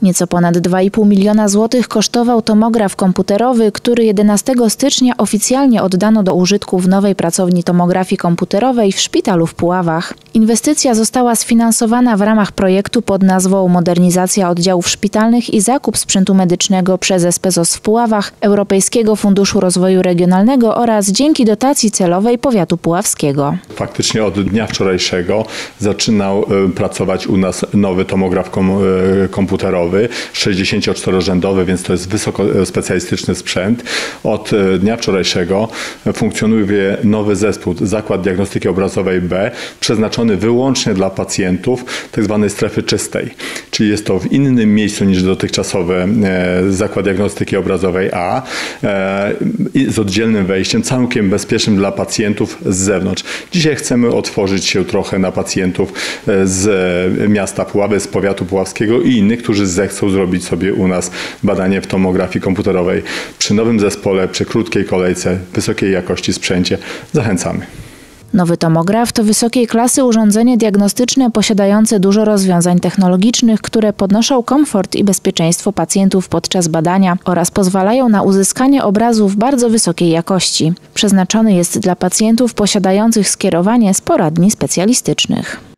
Nieco ponad 2,5 miliona złotych kosztował tomograf komputerowy, który 11 stycznia oficjalnie oddano do użytku w nowej pracowni tomografii komputerowej w szpitalu w Puławach. Inwestycja została sfinansowana w ramach projektu pod nazwą Modernizacja oddziałów szpitalnych i zakup sprzętu medycznego przez SPZOZ w Puławach, Europejskiego Funduszu Rozwoju Regionalnego oraz dzięki dotacji celowej powiatu puławskiego. Faktycznie od dnia wczorajszego zaczynał pracować u nas nowy tomograf komputerowy, 64-rzędowy, więc to jest wysokospecjalistyczny sprzęt. Od dnia wczorajszego funkcjonuje nowy zespół, Zakład Diagnostyki Obrazowej B, przeznaczony wyłącznie dla pacjentów tzw. strefy czystej. Czyli jest to w innym miejscu niż dotychczasowy Zakład Diagnostyki Obrazowej A, z oddzielnym wejściem, całkiem bezpiecznym dla pacjentów z zewnątrz. Dzisiaj chcemy otworzyć się trochę na pacjentów z miasta Puławy, z powiatu puławskiego i innych, którzy zechcą zrobić sobie u nas badanie w tomografii komputerowej. Przy nowym zespole, przy krótkiej kolejce, wysokiej jakości sprzęcie zachęcamy. Nowy tomograf to wysokiej klasy urządzenie diagnostyczne posiadające dużo rozwiązań technologicznych, które podnoszą komfort i bezpieczeństwo pacjentów podczas badania oraz pozwalają na uzyskanie obrazów bardzo wysokiej jakości. Przeznaczony jest dla pacjentów posiadających skierowanie z poradni specjalistycznych.